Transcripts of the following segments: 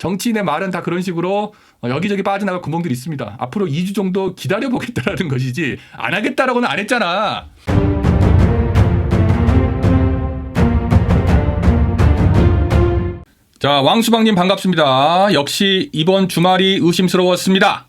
정치인의 말은 다 그런 식으로 여기저기 빠져나갈 구멍들이 있습니다. 앞으로 2주 정도 기다려보겠다라는 것이지 안 하겠다라고는 안 했잖아. 자, 왕수방님 반갑습니다. 역시 이번 주말이 의심스러웠습니다.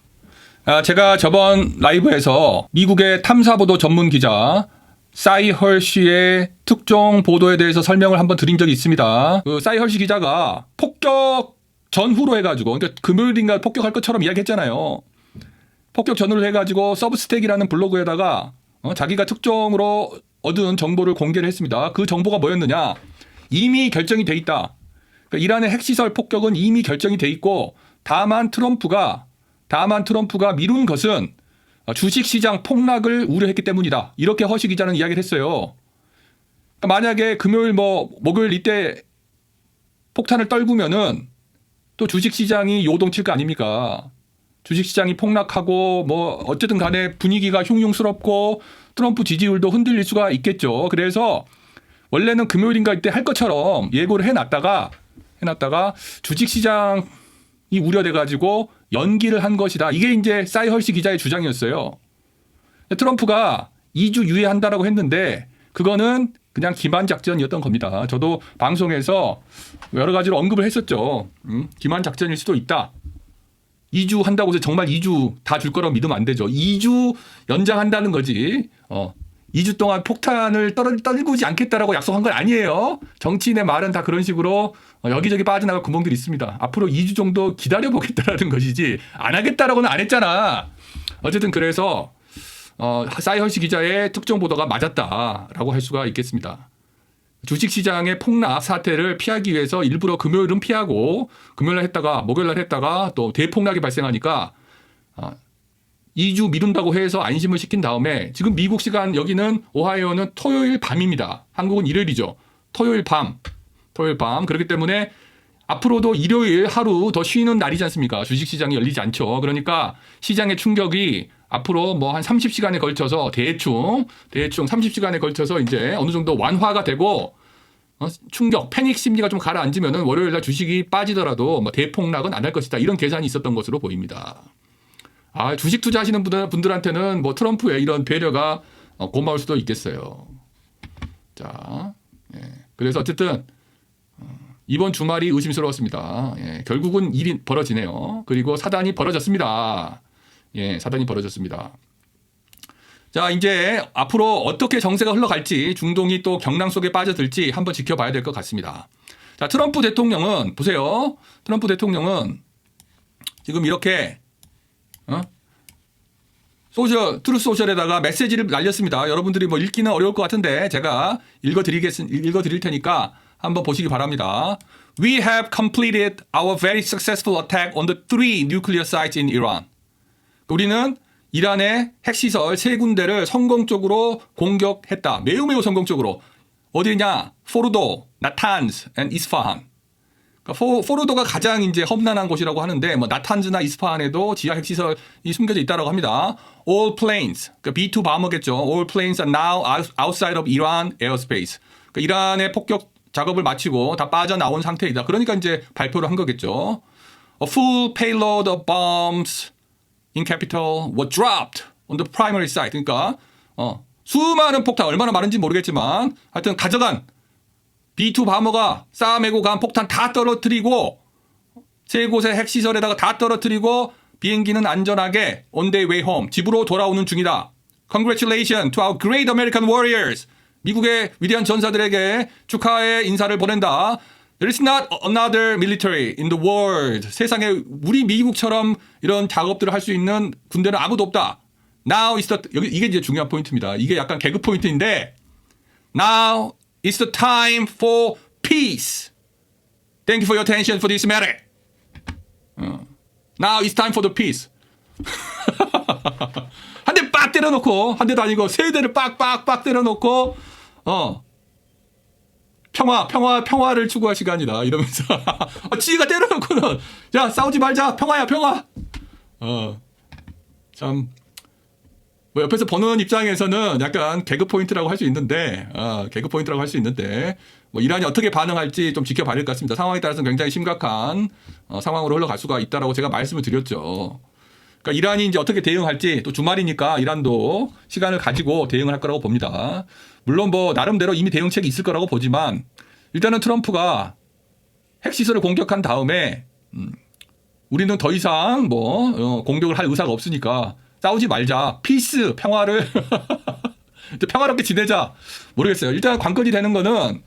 제가 저번 라이브에서 미국의 탐사보도 전문 기자 싸이 헐시의 특종 보도에 대해서 설명을 한번 드린 적이 있습니다. 그 싸이 헐시 기자가 폭격 전후로 해가지고, 그러니까 금요일인가 폭격할 것처럼 이야기했잖아요. 폭격 전후로 해가지고 서브스택이라는 블로그에다가 자기가 특종으로 얻은 정보를 공개를 했습니다. 그 정보가 뭐였느냐? 이미 결정이 돼 있다. 그러니까 이란의 핵시설 폭격은 이미 결정이 돼 있고, 다만 트럼프가 미룬 것은 주식시장 폭락을 우려했기 때문이다. 이렇게 허시 기자는 이야기를 했어요. 그러니까 만약에 금요일 목요일 이때 폭탄을 떨구면은 또 주식시장이 요동칠 거 아닙니까? 주식시장이 폭락하고 어쨌든 간에 분위기가 흉흉스럽고 트럼프 지지율도 흔들릴 수가 있겠죠. 그래서 원래는 금요일인가 이때 할 것처럼 예고를 해놨다가 주식시장이 우려돼가지고 연기를 한 것이다. 이게 이제 싸이 헐시 기자의 주장이었어요. 트럼프가 2주 유예한다라고 했는데 그거는 그냥 기만작전이었던 겁니다. 저도 방송에서 여러 가지로 언급을 했었죠. 기만작전일 수도 있다. 2주 한다고 해서 정말 2주 다 줄 거라고 믿으면 안 되죠. 2주 연장한다는 거지. 2주 동안 폭탄을 떨구지 않겠다라고 약속한 건 아니에요. 정치인의 말은 다 그런 식으로 여기저기 빠져나갈 구멍들이 있습니다. 앞으로 2주 정도 기다려보겠다라는 것이지 안 하겠다라고는 안 했잖아. 어쨌든 그래서 싸이 헐시 기자의 특종 보도가 맞았다라고 할 수가 있겠습니다. 주식시장의 폭락 사태를 피하기 위해서 일부러 금요일은 피하고 금요일날 했다가 목요일날 했다가 또 대폭락이 발생하니까 2주 미룬다고 해서 안심을 시킨 다음에 지금 미국 시간 여기는 오하이오는 토요일 밤입니다. 한국은 일요일이죠. 토요일 밤. 그렇기 때문에 앞으로도 일요일 하루 더 쉬는 날이지 않습니까? 주식시장이 열리지 않죠. 그러니까 시장의 충격이 앞으로 한 30시간에 걸쳐서 대충 30시간에 걸쳐서 이제 어느 정도 완화가 되고 충격, 패닉 심리가 좀 가라앉으면은 월요일날 주식이 빠지더라도 대폭락은 안 할 것이다. 이런 계산이 있었던 것으로 보입니다. 주식 투자하시는 분들한테는 트럼프의 이런 배려가 고마울 수도 있겠어요. 자, 그래서 어쨌든 이번 주말이 의심스러웠습니다. 결국은 일이 벌어지네요. 그리고 사단이 벌어졌습니다. 사단이 벌어졌습니다. 자, 이제 앞으로 어떻게 정세가 흘러갈지, 중동이 또 경랑 속에 빠져들지 한번 지켜봐야 될 것 같습니다. 자, 트럼프 대통령은 보세요. 트럼프 대통령은 지금 이렇게 트루스 소셜에다가 메시지를 날렸습니다. 여러분들이 읽기는 어려울 것 같은데 제가 읽어드릴 테니까 한번 보시기 바랍니다. We have completed our very successful attack on the 3 nuclear sites in Iran. 우리는 이란의 핵시설 3군데를 성공적으로 공격했다. 매우 성공적으로. 어디냐? 포르도, 나탄즈, and 이스파한. 그러니까 포르도가 가장 이제 험난한 곳이라고 하는데 나탄즈나 이스파한에도 지하 핵시설이 숨겨져 있다고 합니다. All planes, 그러니까 B2 바머겠죠. All planes are now outside of Iran airspace. 그러니까 이란의 폭격 작업을 마치고 다 빠져나온 상태이다. 그러니까 이제 발표를 한 거겠죠. A full payload of bombs in capital were dropped on the primary site. 그러니까 수많은 폭탄, 얼마나 많은지 모르겠지만 하여튼 가져간 B2 바머가 쌓아매고 간 폭탄 다 떨어뜨리고 3곳의 핵시설에다가 다 떨어뜨리고 비행기는 안전하게 on their way home, 집으로 돌아오는 중이다. Congratulations to our great American warriors. 미국의 위대한 전사들에게 축하의 인사를 보낸다. There is not another military in the world. 세상에 우리 미국처럼 이런 작업들을 할 수 있는 군대는 아무도 없다. Now is the, 이게 이제 중요한 포인트입니다. 이게 약간 개그 포인트인데 Now is the time for peace. Thank you for your attention for this matter. Now it's time for the peace. 한 대 빡 때려놓고, 한 대도 아니고 3대를 빡 때려놓고 평화를 추구할 시간이다. 이러면서 지가 때려놓고는 야 싸우지 말자. 평화. 참 뭐 옆에서 보는 입장에서는 약간 개그 포인트라고 할 수 있는데, 개그 포인트라고 할 수 있는데, 뭐 이란이 어떻게 반응할지 좀 지켜봐야 될 것 같습니다. 상황에 따라서는 굉장히 심각한 상황으로 흘러갈 수가 있다라고 제가 말씀을 드렸죠. 그러니까 이란이 이제 어떻게 대응할지, 또 주말이니까 이란도 시간을 가지고 대응을 할 거라고 봅니다. 물론 뭐 나름대로 이미 대응책이 있을 거라고 보지만, 일단은 트럼프가 핵시설을 공격한 다음에 우리는 더 이상 뭐 공격을 할 의사가 없으니까 싸우지 말자. 피스, 평화를 평화롭게 지내자. 모르겠어요. 일단 관건이 되는 거는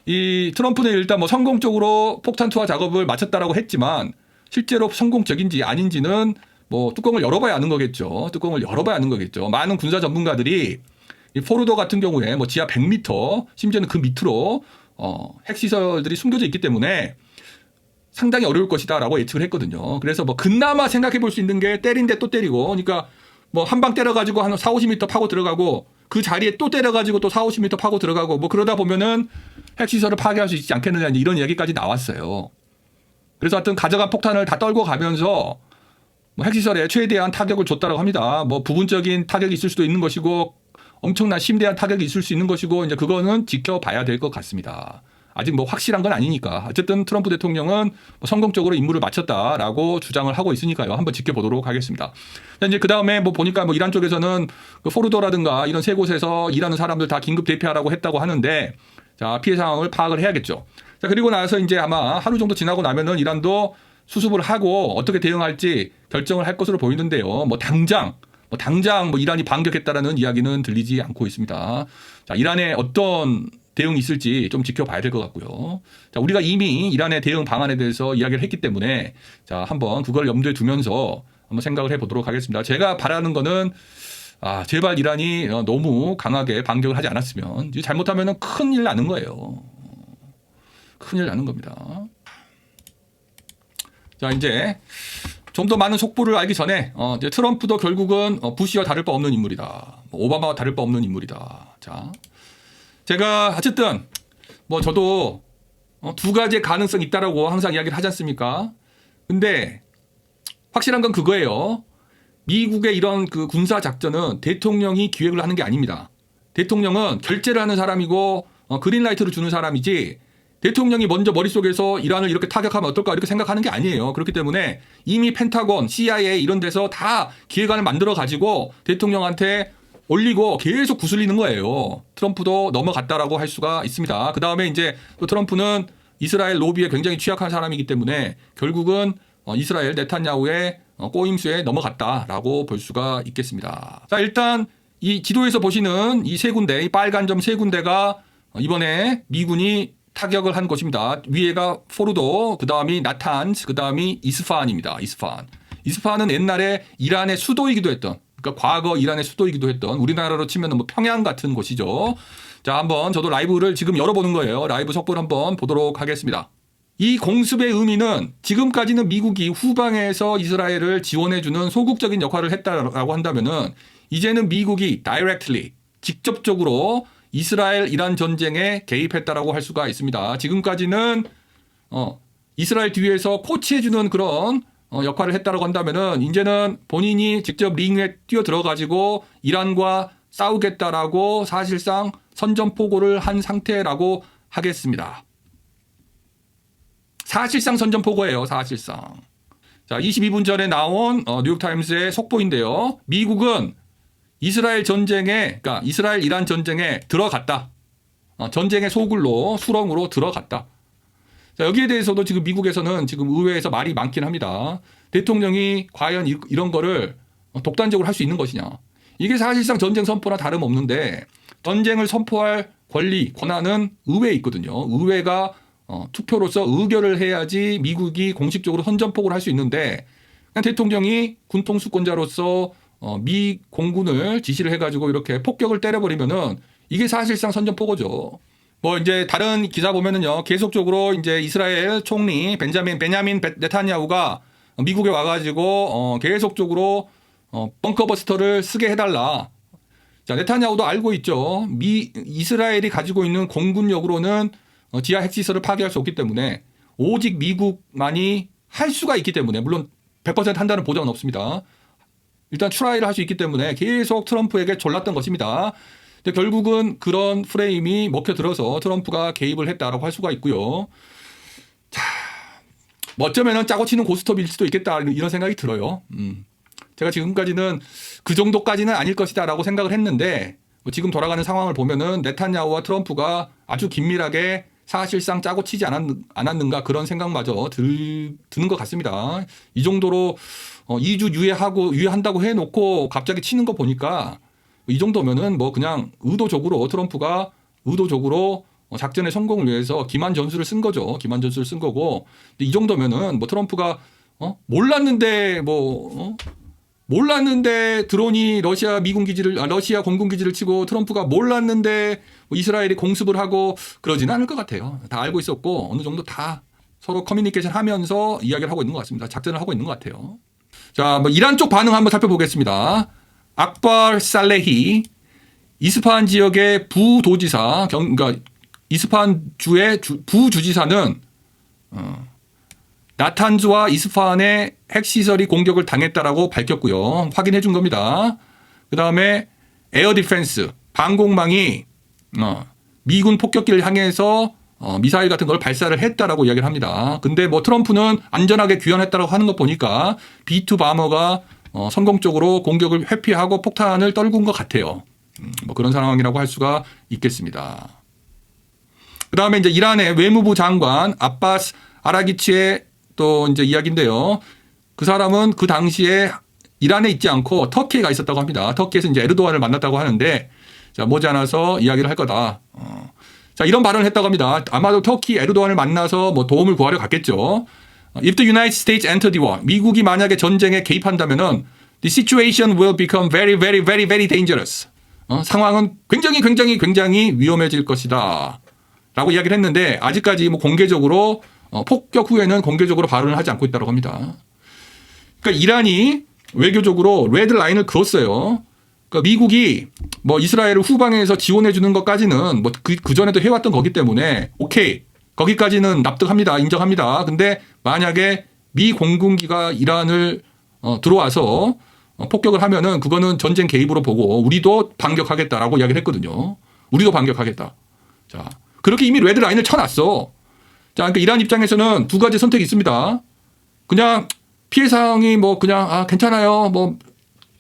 이 트럼프는 일단 뭐 성공적으로 폭탄 투하 작업을 마쳤다라고 했지만 실제로 성공적인지 아닌지는 뭐 뚜껑을 열어봐야 아는 거겠죠. 뚜껑을 열어봐야 아는 거겠죠. 많은 군사 전문가들이 이 포르도 같은 경우에 뭐 지하 100m 심지어는 그 밑으로 핵시설들이 숨겨져 있기 때문에 상당히 어려울 것이다라고 예측을 했거든요. 그래서 뭐 그나마 생각해 볼 수 있는 게 때린데 또 때리고, 그러니까 뭐 한 방 때려가지고 한 4, 50m 파고 들어가고 그 자리에 또 때려가지고 또 4, 50m 파고 들어가고 뭐 그러다 보면은 핵시설을 파괴할 수 있지 않겠느냐 이런 이야기까지 나왔어요. 그래서 하여튼 가져간 폭탄을 다 떨고 가면서 뭐 핵시설에 최대한 타격을 줬다라고 합니다. 뭐 부분적인 타격이 있을 수도 있는 것이고 엄청난 심대한 타격이 있을 수 있는 것이고 이제 그거는 지켜봐야 될 것 같습니다. 아직 뭐 확실한 건 아니니까. 어쨌든 트럼프 대통령은 뭐 성공적으로 임무를 마쳤다라고 주장을 하고 있으니까요. 한번 지켜보도록 하겠습니다. 이제 그 다음에 뭐 보니까 뭐 이란 쪽에서는 그 포르도라든가 이런 세 곳에서 일하는 사람들 다 긴급 대피하라고 했다고 하는데, 자, 피해 상황을 파악을 해야겠죠. 자, 그리고 나서 이제 아마 하루 정도 지나고 나면은 이란도 수습을 하고 어떻게 대응할지 결정을 할 것으로 보이는데요. 뭐 당장 뭐 이란이 반격했다라는 이야기는 들리지 않고 있습니다. 자, 이란의 어떤 대응이 있을지 좀 지켜봐야 될 것 같고요. 자, 우리가 이미 이란의 대응 방안에 대해서 이야기를 했기 때문에 자, 한번 그걸 염두에 두면서 한번 생각을 해보도록 하겠습니다. 제가 바라는 거는 제발 이란이 너무 강하게 반격을 하지 않았으면, 잘못하면 큰일 나는 거예요. 큰일 나는 겁니다. 자, 이제 좀 더 많은 속보를 알기 전에 이제 트럼프도 결국은 부시와 다를 바 없는 인물이다. 오바마와 다를 바 없는 인물이다. 자, 제가 어쨌든 뭐 저도 두 가지의 가능성이 있다라고 항상 이야기를 하지 않습니까? 근데 확실한 건 그거예요. 미국의 이런 그 군사 작전은 대통령이 기획을 하는 게 아닙니다. 대통령은 결재를 하는 사람이고 그린라이트를 주는 사람이지, 대통령이 먼저 머릿속에서 이란을 이렇게 타격하면 어떨까 이렇게 생각하는 게 아니에요. 그렇기 때문에 이미 펜타곤, CIA 이런 데서 다 기획안을 만들어 가지고 대통령한테 올리고 계속 구슬리는 거예요. 트럼프도 넘어갔다라고 할 수가 있습니다. 그 다음에 이제 또 트럼프는 이스라엘 로비에 굉장히 취약한 사람이기 때문에 결국은 이스라엘 네탄야후의 꼬임수에 넘어갔다라고 볼 수가 있겠습니다. 자, 일단 이 지도에서 보시는 이 세 군데, 이 빨간 점 세 군데가 이번에 미군이 타격을 한 곳입니다. 위에가 포르도, 그 다음이 나탄즈, 그 다음이 이스파한입니다. 이스파한은 옛날에 이란의 수도이기도 했던, 그러니까 과거 이란의 수도이기도 했던, 우리나라로 치면 뭐 평양 같은 곳이죠. 자, 한번 저도 라이브를 지금 열어보는 거예요. 라이브 속보를 한번 보도록 하겠습니다. 이 공습의 의미는 지금까지는 미국이 후방에서 이스라엘을 지원해주는 소극적인 역할을 했다라고 한다면은 이제는 미국이 directly, 직접적으로 이스라엘 이란 전쟁에 개입했다라고 할 수가 있습니다. 지금까지는 이스라엘 뒤에서 코치해주는 그런 역할을 했다라고 한다면은 이제는 본인이 직접 링에 뛰어 들어가지고 이란과 싸우겠다라고 사실상 선전포고를 한 상태라고 하겠습니다. 사실상 선전포고예요. 사실상. 자, 22분 전에 나온 뉴욕타임스의 속보인데요. 미국은 이스라엘 전쟁에, 그러니까 이스라엘 이란 전쟁에 들어갔다. 전쟁의 소굴로, 수렁으로 들어갔다. 자, 여기에 대해서도 지금 미국에서는 지금 의회에서 말이 많긴 합니다. 대통령이 과연 이런 거를 독단적으로 할 수 있는 것이냐. 이게 사실상 전쟁 선포나 다름없는데, 전쟁을 선포할 권리, 권한은 의회에 있거든요. 의회가 투표로서 의결을 해야지 미국이 공식적으로 선전포고를 할 수 있는데, 그냥 대통령이 군통수권자로서 미 공군을 지시를 해가지고 이렇게 폭격을 때려버리면은 이게 사실상 선전포고죠. 뭐 이제 다른 기사 보면은요, 계속적으로 이제 이스라엘 총리 베냐민 네탄야후가 미국에 와가지고 계속적으로 벙커버스터를 쓰게 해달라. 자, 네탄야후도 알고 있죠. 이스라엘이 가지고 있는 공군력으로는 지하 핵시설을 파괴할 수 없기 때문에 오직 미국만이 할 수가 있기 때문에, 물론 100% 한다는 보장은 없습니다. 일단 트라이를 할 수 있기 때문에 계속 트럼프에게 졸랐던 것입니다. 근데 결국은 그런 프레임이 먹혀들어서 트럼프가 개입을 했다라고 할 수가 있고요. 자, 뭐 어쩌면은 짜고 치는 고스톱일 수도 있겠다 이런 생각이 들어요. 제가 지금까지는 그 정도까지는 아닐 것이다라고 생각을 했는데 뭐 지금 돌아가는 상황을 보면은 네탄야후와 트럼프가 아주 긴밀하게 사실상 짜고 치지 않았는가 그런 생각마저 드는 것 같습니다. 이 정도로 2주 유예한다고 해놓고 갑자기 치는 거 보니까 이 정도면은 뭐 그냥 의도적으로 트럼프가 의도적으로 작전의 성공을 위해서 기만 전술을 쓴 거죠. 기만 전술을 쓴 거고 이 정도면은 뭐 트럼프가 몰랐는데 드론이 러시아 공군 기지를 치고 트럼프가 몰랐는데 뭐 이스라엘이 공습을 하고 그러지는 않을 것 같아요. 다 알고 있었고 어느 정도 다 서로 커뮤니케이션 하면서 이야기를 하고 있는 것 같습니다. 작전을 하고 있는 것 같아요. 자, 뭐 이란 쪽 반응 한번 살펴보겠습니다. 악발 살레히 이스파한 지역의 부도지사, 그러니까 이스파한 주의 부주지사는 나탄즈와 이스파한의 핵시설이 공격을 당했다라고 밝혔고요. 확인해 준 겁니다. 그 다음에 에어 디펜스, 방공망이 미군 폭격기를 향해서 미사일 같은 걸 발사를 했다라고 이야기를 합니다. 근데 뭐 트럼프는 안전하게 귀환했다라고 하는 거 보니까 B2 바머가 성공적으로 공격을 회피하고 폭탄을 떨군 것 같아요. 뭐 그런 상황이라고 할 수가 있겠습니다. 그 다음에 이제 이란의 외무부 장관 아바스 아라기치의 또 이제 이야기인데요. 그 사람은 그 당시에 이란에 있지 않고 터키에 가 있었다고 합니다. 터키에서 이제 에르도안을 만났다고 하는데 자, 머지않아서 이야기를 할 거다. 자, 이런 발언을 했다고 합니다. 아마도 터키 에르도안을 만나서 뭐 도움을 구하려 갔겠죠. If the United States enter the war, 미국이 만약에 전쟁에 개입한다면은 the situation will become very, very, very, very dangerous. 상황은 굉장히 위험해질 것이다. 라고 이야기를 했는데 아직까지 뭐 공개적으로 폭격 후에는 공개적으로 발언을 하지 않고 있다고 합니다. 그러니까 이란이 외교적으로 레드 라인을 그었어요. 그러니까 미국이 뭐 이스라엘을 후방에서 지원해 주는 것까지는 뭐 그 전에도 해왔던 거기 때문에 오케이 거기까지는 납득합니다. 인정합니다. 근데 만약에 미 공군기가 이란을 들어와서 폭격을 하면은 그거는 전쟁 개입으로 보고 우리도 반격하겠다라고 이야기를 했거든요. 우리도 반격하겠다. 자, 그렇게 이미 레드 라인을 쳐놨어. 자, 그러니까 이란 입장에서는 두 가지 선택이 있습니다. 그냥 피해 사항이 뭐 그냥 괜찮아요. 뭐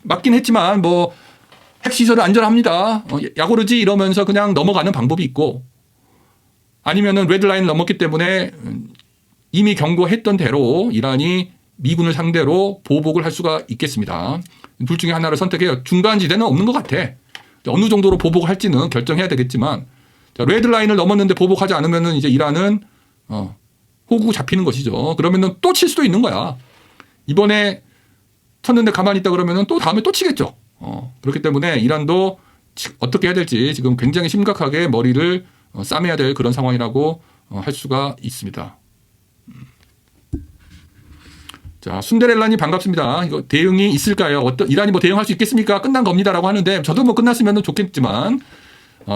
맞긴 했지만 뭐 핵시설은 안전합니다. 야고르지 이러면서 그냥 넘어가는 방법이 있고 아니면은 레드라인을 넘었기 때문에 이미 경고했던 대로 이란이 미군을 상대로 보복을 할 수가 있겠습니다. 둘 중에 하나를 선택해요. 중간지대는 없는 것 같아. 어느 정도로 보복을 할지는 결정해야 되겠지만 레드라인을 넘었는데 보복하지 않으면은 이제 이란은 호구 잡히는 것이죠. 그러면은 또 칠 수도 있는 거야. 이번에 쳤는데 가만히 있다 그러면은 또 다음에 또 치겠죠. 그렇기 때문에 이란도 어떻게 해야 될지 지금 굉장히 심각하게 머리를 싸매야 될 그런 상황이라고 할 수가 있습니다. 자, 순데렐라님 반갑습니다. 이거 대응이 있을까요? 이란이 뭐 대응할 수 있겠습니까? 끝난 겁니다라고 하는데 저도 뭐 끝났으면 좋겠지만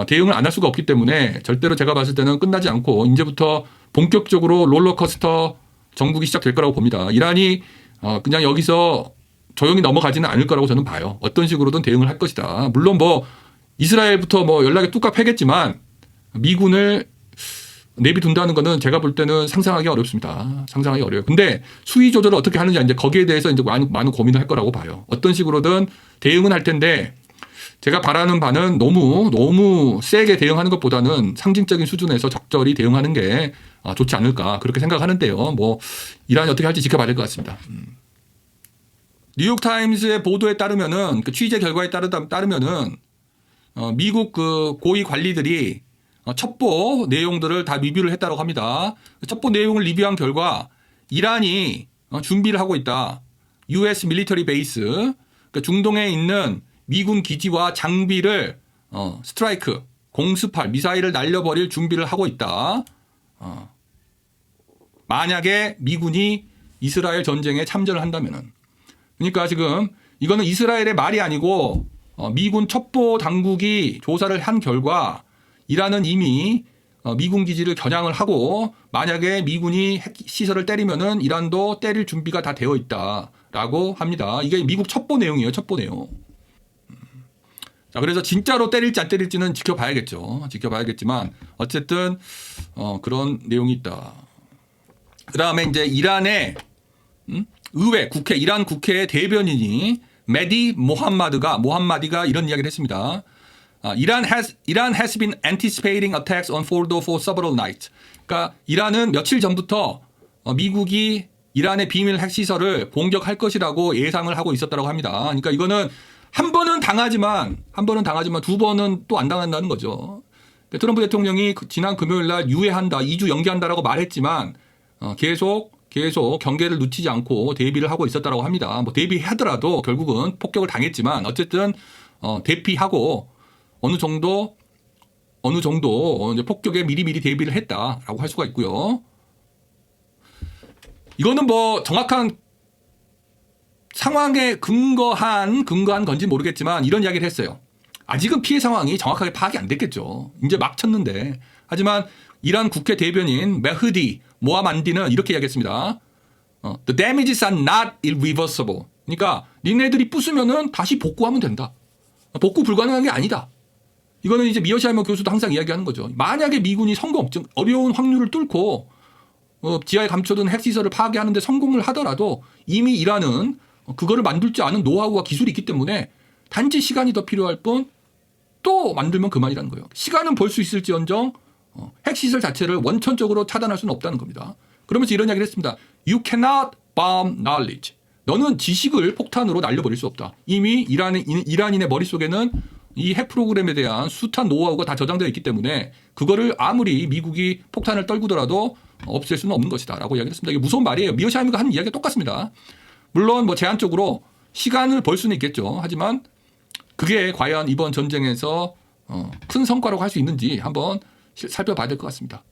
대응을 안 할 수가 없기 때문에 절대로 제가 봤을 때는 끝나지 않고 이제부터 본격적으로 롤러코스터 정국이 시작될 거라고 봅니다. 이란이 그냥 여기서 조용히 넘어가지는 않을 거라고 저는 봐요. 어떤 식으로든 대응을 할 것이다. 물론 뭐 이스라엘부터 뭐 연락이 뚝딱 패겠지만 미군을 내비둔다는 거는 제가 볼 때는 상상하기 어렵습니다. 상상하기 어려워요. 근데 수위 조절을 어떻게 하느냐 이제 거기에 대해서 이제 많은 고민을 할 거라고 봐요. 어떤 식으로든 대응은 할 텐데 제가 바라는 바는 너무 세게 대응하는 것보다는 상징적인 수준에서 적절히 대응하는 게 좋지 않을까 그렇게 생각하는데요. 뭐 이란이 어떻게 할지 지켜봐야 될 것 같습니다. 뉴욕타임스의 보도에 따르면은 그 취재 결과에 따르면은 미국 그 고위 관리들이 첩보 내용들을 다 리뷰를 했다고 합니다. 첩보 내용을 리뷰한 결과 이란이 준비를 하고 있다. US 밀리터리 베이스 그러니까 중동에 있는 미군 기지와 장비를 스트라이크 공습할 미사일을 날려버릴 준비를 하고 있다. 만약에 미군이 이스라엘 전쟁에 참전을 한다면은 그러니까 지금 이거는 이스라엘의 말이 아니고 미군 첩보 당국이 조사를 한 결과 이란은 이미 미군 기지를 겨냥을 하고 만약에 미군이 핵 시설을 때리면은 이란도 때릴 준비가 다 되어 있다. 라고 합니다. 이게 미국 첩보 내용이에요. 첩보 내용. 자, 그래서 진짜로 때릴지 안 때릴지는 지켜봐야겠죠. 지켜봐야겠지만 어쨌든 그런 내용이 있다. 그 다음에 이제 이란의 의회, 국회, 이란 국회의 대변인이 메디 모함마디가 이런 이야기를 했습니다. Iran has been anticipating attacks on Fordo for several nights. 그러니까 이란은 며칠 전부터 미국이 이란의 비밀 핵시설을 공격할 것이라고 예상을 하고 있었다고 합니다. 그러니까 이거는 한 번은 당하지만 두 번은 또 안 당한다는 거죠. 트럼프 대통령이 지난 금요일 날 유예한다, 2주 연기한다라고 말했지만 계속 경계를 늦추지 않고 대비를 하고 있었다고 합니다. 뭐 대비하더라도 결국은 폭격을 당했지만 어쨌든 대피하고 어느 정도 이제 폭격에 미리미리 대비를 했다라고 할 수가 있고요. 이거는 뭐 정확한 상황에 근거한 건지 모르겠지만 이런 이야기를 했어요. 아직은 피해 상황이 정확하게 파악이 안 됐겠죠. 이제 막 쳤는데. 하지만 이란 국회 대변인 메흐디 모하만디는 이렇게 이야기했습니다. The damages are not irreversible. 그러니까 니네들이 부수면은 다시 복구하면 된다. 복구 불가능한 게 아니다. 이거는 이제 미어시하이머 교수도 항상 이야기하는 거죠. 만약에 미군이 어려운 확률을 뚫고 지하에 감춰둔 핵시설을 파괴하는데 성공을 하더라도 이미 이란은 그거를 만들 줄 아는 노하우와 기술이 있기 때문에 단지 시간이 더 필요할 뿐 또 만들면 그만이라는 거예요. 시간은 벌 수 있을지언정 핵시설 자체를 원천적으로 차단할 수는 없다는 겁니다. 그러면서 이런 이야기를 했습니다. You cannot bomb knowledge. 너는 지식을 폭탄으로 날려버릴 수 없다. 이미 이란인의 머릿속에는 이 핵 프로그램에 대한 숱한 노하우가 다 저장되어 있기 때문에 그거를 아무리 미국이 폭탄을 떨구더라도 없앨 수는 없는 것이다 라고 이야기를 했습니다. 이게 무서운 말이에요. 미어시하이머가 하는 이야기가 똑같습니다. 물론 뭐 제한적으로 시간을 벌 수는 있겠죠. 하지만 그게 과연 이번 전쟁에서 큰 성과라고 할 수 있는지 한번 살펴봐야 될 것 같습니다.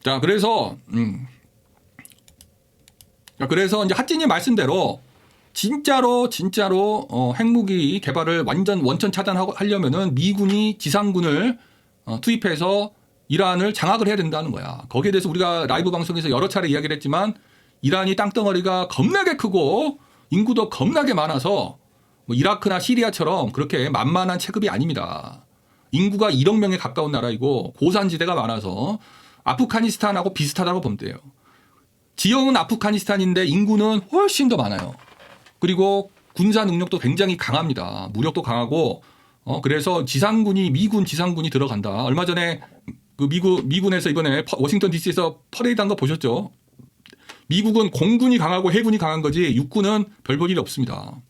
자, 그래서 이제 핫진이 말씀대로 진짜로 핵무기 개발을 원천 차단하려면은 미군이 지상군을 투입해서 이란을 장악을 해야 된다는 거야. 거기에 대해서 우리가 라이브 방송에서 여러 차례 이야기를 했지만 이란이 땅덩어리가 겁나게 크고 인구도 겁나게 많아서 뭐 이라크나 시리아처럼 그렇게 만만한 체급이 아닙니다. 인구가 1억 명에 가까운 나라이고 고산지대가 많아서 아프가니스탄하고 비슷하다고 보면 돼요. 지형은 아프가니스탄인데 인구는 훨씬 더 많아요. 그리고 군사 능력도 굉장히 강합니다. 무력도 강하고 그래서 미군 지상군이 들어간다. 얼마 전에 그 미군에서 이번에 워싱턴 DC에서 퍼레이드한 거 보셨죠? 미국은 공군이 강하고 해군이 강한 거지 육군은 별 볼 일이 없습니다.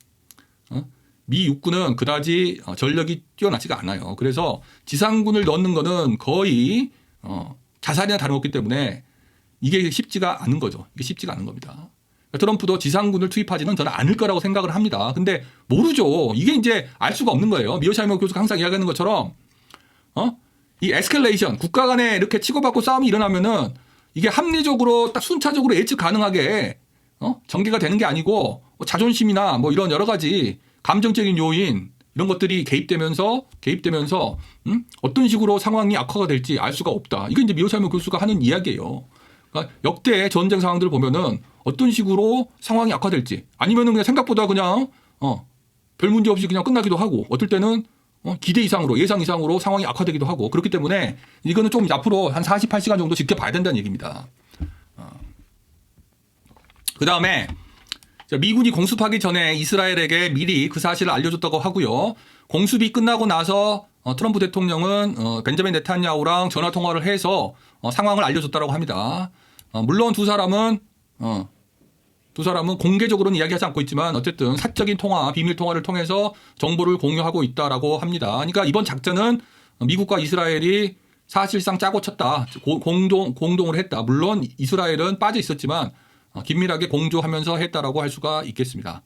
미 육군은 그다지 전력이 뛰어나지가 않아요. 그래서 지상군을 넣는 거는 거의 자살이나 다름없기 때문에 이게 쉽지가 않은 거죠. 이게 쉽지가 않은 겁니다. 트럼프도 지상군을 투입하지는 저는 않을 거라고 생각을 합니다. 근데 모르죠. 이게 이제 알 수가 없는 거예요. 미어시하이머 교수가 항상 이야기하는 것처럼 이 에스컬레이션 국가 간에 이렇게 치고받고 싸움이 일어나면은 이게 합리적으로 딱 순차적으로 예측 가능하게 전개가 되는 게 아니고 자존심이나 뭐 이런 여러 가지 감정적인 요인 이런 것들이 개입되면서 어떤 식으로 상황이 악화가 될지 알 수가 없다. 이게 이제 미어시하이머 교수가 하는 이야기예요. 그러니까 역대 전쟁 상황들을 보면은 어떤 식으로 상황이 악화될지 아니면은 그냥 생각보다 그냥 별 문제 없이 그냥 끝나기도 하고 어떨 때는 기대 이상으로 예상 이상으로 상황이 악화되기도 하고 그렇기 때문에 이거는 좀 앞으로 한 48시간 정도 지켜봐야 된다는 얘기입니다. 그다음에 미군이 공습하기 전에 이스라엘에게 미리 그 사실을 알려줬다고 하고요. 공습이 끝나고 나서 트럼프 대통령은 벤자민 네탄야후랑 전화 통화를 해서 상황을 알려줬다고 합니다. 물론 두 사람은 공개적으로는 이야기하지 않고 있지만 어쨌든 사적인 통화, 비밀 통화를 통해서 정보를 공유하고 있다라고 합니다. 그러니까 이번 작전은 미국과 이스라엘이 사실상 짜고 쳤다. 공동으로 했다. 물론 이스라엘은 빠져 있었지만 긴밀하게 공조하면서 했다라고 할 수가 있겠습니다.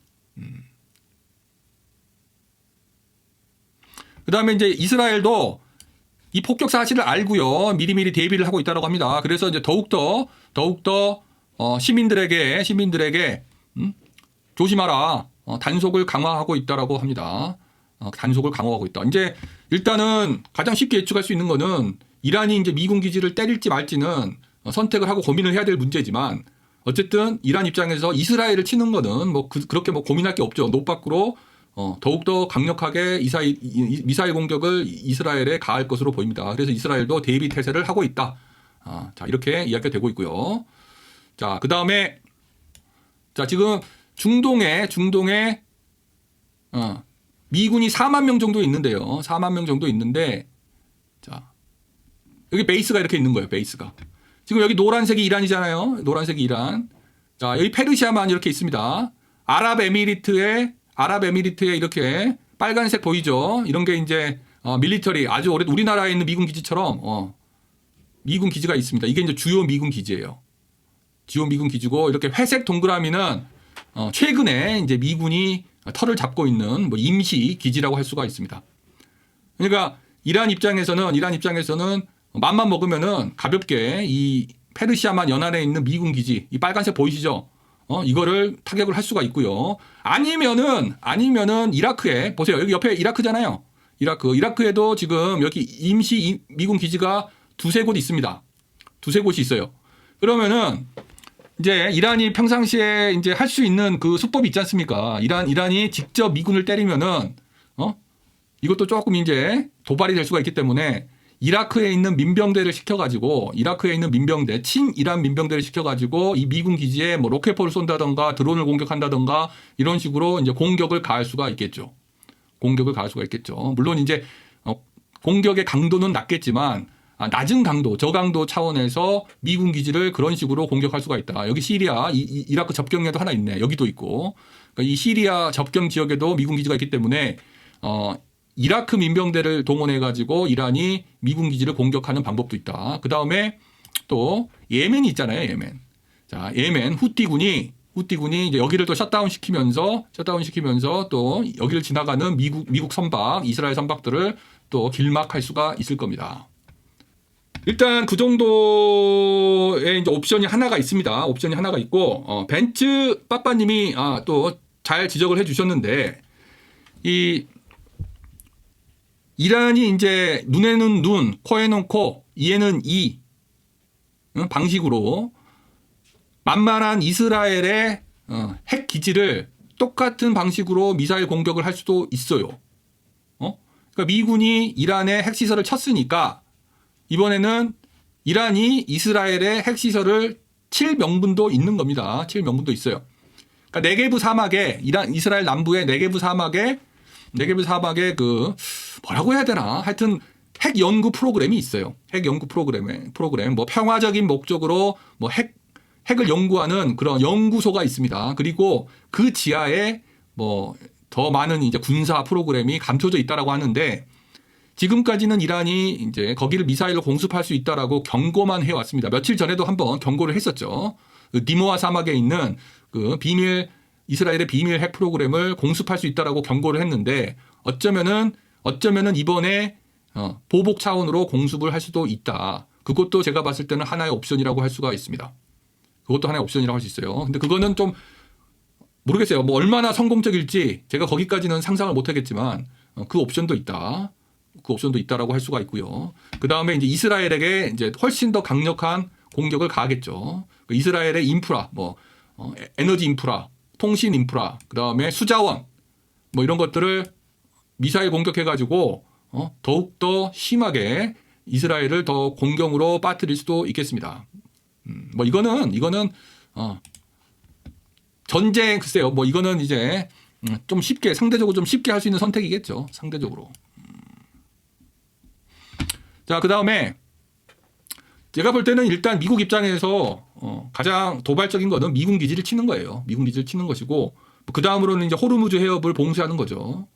그다음에 이제 이스라엘도 이 폭격 사실을 알고요. 미리미리 대비를 하고 있다라고 합니다. 그래서 이제 더욱더 시민들에게 조심하라. 단속을 강화하고 있다라고 합니다. 단속을 강화하고 있다. 이제 일단은 가장 쉽게 예측할 수 있는 거는 이란이 이제 미군 기지를 때릴지 말지는 선택을 하고 고민을 해야 될 문제지만 어쨌든 이란 입장에서 이스라엘을 치는 거는 뭐 그렇게 뭐 고민할 게 없죠. 노 밖으로 더욱더 강력하게 미사일 공격을 이스라엘에 가할 것으로 보입니다. 그래서 이스라엘도 대비 태세를 하고 있다. 자, 이렇게 이야기가 되고 있고요. 자, 그 다음에 자, 지금 중동에 미군이 4만 명 정도 있는데요. 4만 명 정도 있는데 자, 여기 베이스가 이렇게 있는 거예요. 베이스가. 지금 여기 노란색이 이란이잖아요. 노란색이 이란. 자, 여기 페르시아만 이렇게 있습니다. 아랍에미리트에 이렇게 빨간색 보이죠? 이런 게 이제 밀리터리 아주 오래 우리나라에 있는 미군 기지처럼 미군 기지가 있습니다. 이게 이제 주요 미군 기지예요. 주요 미군 기지고 이렇게 회색 동그라미는 최근에 이제 미군이 털을 잡고 있는 뭐 임시 기지라고 할 수가 있습니다. 그러니까 이란 입장에서는 맘만 먹으면은 가볍게 이 페르시아만 연안에 있는 미군 기지 이 빨간색 보이시죠? 이거를 타격을 할 수가 있고요. 아니면은 이라크에 보세요. 여기 옆에 이라크잖아요. 이라크에도 지금 여기 임시 미군 기지가 두세 곳 있습니다. 두세 곳이 있어요. 그러면은 이제 이란이 평상시에 이제 할 수 있는 그 수법이 있지 않습니까? 이란이 직접 미군을 때리면은 이것도 조금 이제 도발이 될 수가 있기 때문에 이라크에 있는 민병대를 시켜가지고 친이란 민병대를 시켜가지고 이 미군 기지에 뭐 로켓포를 쏜다던가 드론을 공격한다던가 이런 식으로 이제 공격을 가할 수가 있겠죠. 물론 이제 공격의 강도는 낮겠지만 낮은 강도, 저강도 차원에서 미군 기지를 그런 식으로 공격할 수가 있다. 여기 시리아, 이라크 접경에도 하나 있네. 여기도 있고. 그러니까 이 시리아 접경 지역에도 미군 기지가 있기 때문에 이라크 민병대를 동원해가지고 이란이 미군 기지를 공격하는 방법도 있다. 그 다음에 또 예멘이 있잖아요. 예멘. 자, 예멘 후티군이 이제 여기를 또 셧다운 시키면서 또 여기를 지나가는 미국 선박, 이스라엘 선박들을 또 길막할 수가 있을 겁니다. 일단 그 정도의 이제 옵션이 하나가 있습니다. 옵션이 하나가 있고 벤츠 빠빠님이 또 잘 지적을 해주셨는데 이 이란이 이제 눈에는 눈, 코에는 코, 이에는 이 방식으로 만만한 이스라엘의 핵 기지를 똑같은 방식으로 미사일 공격을 할 수도 있어요. 그러니까 미군이 이란의 핵시설을 쳤으니까 이번에는 이란이 이스라엘의 핵시설을 칠 명분도 있는 겁니다. 칠 명분도 있어요. 그러니까 네게브 사막에 이스라엘 남부의 네게브 사막에 그 뭐라고 해야 되나? 하여튼 핵 연구 프로그램이 있어요. 핵 연구 프로그램 뭐 평화적인 목적으로 뭐 핵을 연구하는 그런 연구소가 있습니다. 그리고 그 지하에 뭐 더 많은 이제 군사 프로그램이 감춰져 있다라고 하는데 지금까지는 이란이 이제 거기를 미사일로 공습할 수 있다라고 경고만 해왔습니다. 며칠 전에도 한번 경고를 했었죠. 그 니모아 사막에 있는 그 이스라엘의 비밀 핵 프로그램을 공습할 수 있다라고 경고를 했는데 어쩌면은 이번에 보복 차원으로 공습을 할 수도 있다. 그것도 제가 봤을 때는 하나의 옵션이라고 할 수가 있습니다. 그것도 하나의 옵션이라고 할 수 있어요. 근데 그거는 좀 모르겠어요. 뭐 얼마나 성공적일지 제가 거기까지는 상상을 못 하겠지만 그 옵션도 있다. 그 옵션도 있다라고 할 수가 있고요. 그 다음에 이제 이스라엘에게 이제 훨씬 더 강력한 공격을 가하겠죠. 이스라엘의 인프라, 뭐 에너지 인프라, 통신 인프라, 그 다음에 수자원, 뭐 이런 것들을 미사일 공격해가지고 더욱 더 심하게 이스라엘을 더 공경으로 빠뜨릴 수도 있겠습니다. 뭐 이거는 전쟁 글쎄요. 뭐 이거는 이제 좀 쉽게 상대적으로 좀 쉽게 할 수 있는 선택이겠죠. 상대적으로. 자, 그 다음에 제가 볼 때는 일단 미국 입장에서 가장 도발적인 거는 미군 기지를 치는 거예요. 미군 기지를 치는 것이고 그 다음으로는 이제 호르무즈 해협을 봉쇄하는 거죠.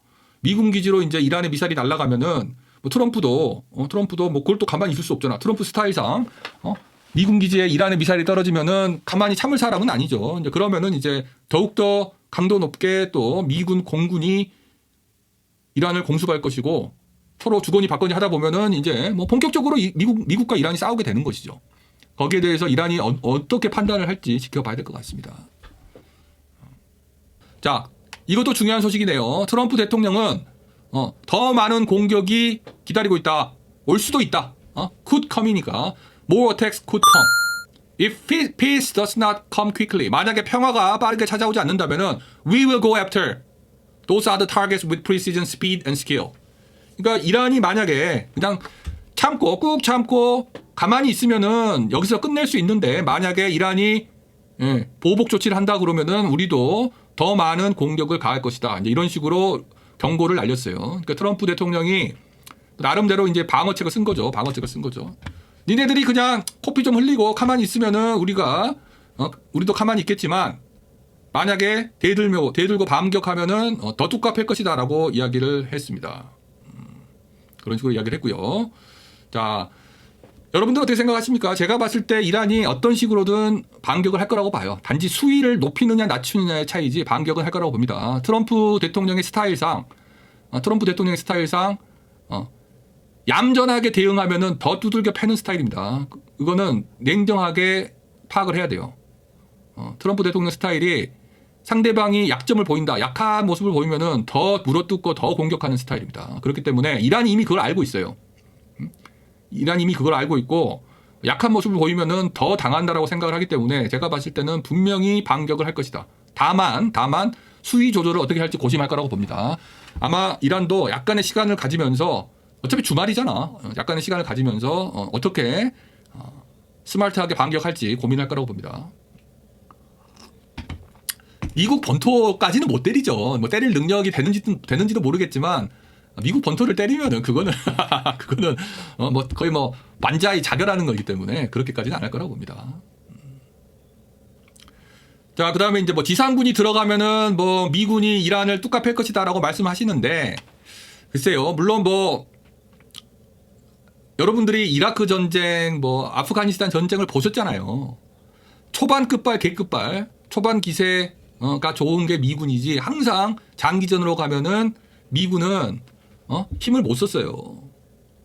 미군 기지로 이제 이란의 미사일이 날아가면은 뭐 트럼프도 뭐 그걸 또 가만히 있을 수 없잖아. 트럼프 스타일상 미군 기지에 이란의 미사일이 떨어지면은 가만히 참을 사람은 아니죠. 이제 그러면은 이제 더욱더 강도 높게 또 미군 공군이 이란을 공습할 것이고 서로 주거니 받거니 하다 보면은 이제 뭐 본격적으로 미국과 이란이 싸우게 되는 것이죠. 거기에 대해서 이란이 어떻게 판단을 할지 지켜봐야 될 것 같습니다. 자, 이것도 중요한 소식이네요. 트럼프 대통령은 더 많은 공격이 기다리고 있다. 올 수도 있다. could come이니까 more attacks could come. If peace does not come quickly, 만약에 평화가 빠르게 찾아오지 않는다면은 we will go after. Those are the targets with precision, speed, and skill. 그러니까 이란이 만약에 그냥 참고 꾹 참고 가만히 있으면은 여기서 끝낼 수 있는데 만약에 이란이 보복 조치를 한다 그러면은 우리도 더 많은 공격을 가할 것이다. 이제 이런 식으로 경고를 날렸어요. 그러니까 트럼프 대통령이 나름대로 이제 방어책을 쓴 거죠. 방어책을 쓴 거죠. 니네들이 그냥 코피 좀 흘리고 가만히 있으면은 우리도 가만히 있겠지만 만약에 대들고 반격하면은 더 뚜까팰 것이다라고 이야기를 했습니다. 그런 식으로 이야기를 했고요. 자, 여러분들 어떻게 생각하십니까? 제가 봤을 때 이란이 어떤 식으로든 반격을 할 거라고 봐요. 단지 수위를 높이느냐 낮추느냐의 차이지 반격을 할 거라고 봅니다. 트럼프 대통령의 스타일상 얌전하게 대응하면은 더 두들겨 패는 스타일입니다. 이거는 냉정하게 파악을 해야 돼요. 트럼프 대통령 스타일이 상대방이 약점을 보인다, 약한 모습을 보이면은 더 물어뜯고 더 공격하는 스타일입니다. 그렇기 때문에 이란이 이미 그걸 알고 있어요. 이란이 이미 그걸 알고 있고 약한 모습을 보이면은 더 당한다라고 생각을 하기 때문에 제가 봤을 때는 분명히 반격을 할 것이다. 다만 수위 조절을 어떻게 할지 고심할 거라고 봅니다. 아마 이란도 약간의 시간을 가지면서 어차피 주말이잖아. 약간의 시간을 가지면서 어떻게 스마트하게 반격할지 고민할 거라고 봅니다. 미국 본토까지는 못 때리죠. 뭐 때릴 능력이 되는지도 모르겠지만 미국 본토를 때리면은 그거는 뭐 거의 뭐 만자이 자결하는 거기 때문에 그렇게까지는 안 할 거라고 봅니다. 자, 그다음에 이제 뭐 지상군이 들어가면은 뭐 미군이 이란을 뚝갑할 것이다라고 말씀하시는데 글쎄요. 물론 뭐 여러분들이 이라크 전쟁, 뭐 아프가니스탄 전쟁을 보셨잖아요. 초반 끝발, 개끝발, 초반 기세가 좋은 게 미군이지 항상 장기전으로 가면은 미군은 힘을 못 썼어요.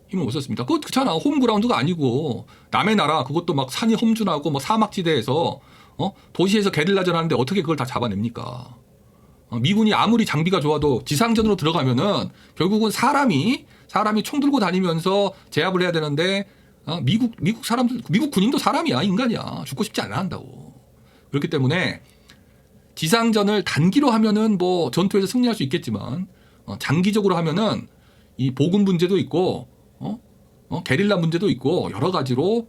힘을 못 썼습니다. 그거 그렇잖아. 홈그라운드가 아니고 남의 나라 그것도 막 산이 험준하고 뭐 사막지대에서 도시에서 게릴라전 하는데 어떻게 그걸 다 잡아냅니까? 미군이 아무리 장비가 좋아도 지상전으로 들어가면은 결국은 사람이 총 들고 다니면서 제압을 해야 되는데 미국 군인도 사람이야, 인간이야. 죽고 싶지 않아 한다고. 그렇기 때문에 지상전을 단기로 하면은 뭐 전투에서 승리할 수 있겠지만 장기적으로 하면은 이 보급 문제도 있고 게릴라 문제도 있고 여러 가지로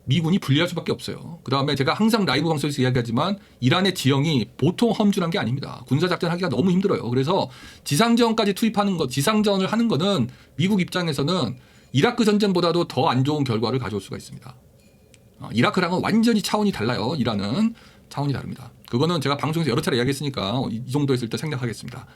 미군이 불리할 수밖에 없어요. 그다음에 제가 항상 라이브 방송에서 이야기하지만 이란의 지형이 보통 험준한 게 아닙니다. 군사작전 하기가 너무 힘들어요. 그래서 지상전까지 투입하는 것, 지상전을 하는 거는 미국 입장에서는 이라크 전쟁보다도 더 안 좋은 결과를 가져올 수가 있습니다. 이라크랑은 완전히 차원이 달라요. 이란은 차원이 다릅니다. 그거는 제가 방송에서 여러 차례 이야기했으니까 이 정도 했을 때 생략하겠습니다.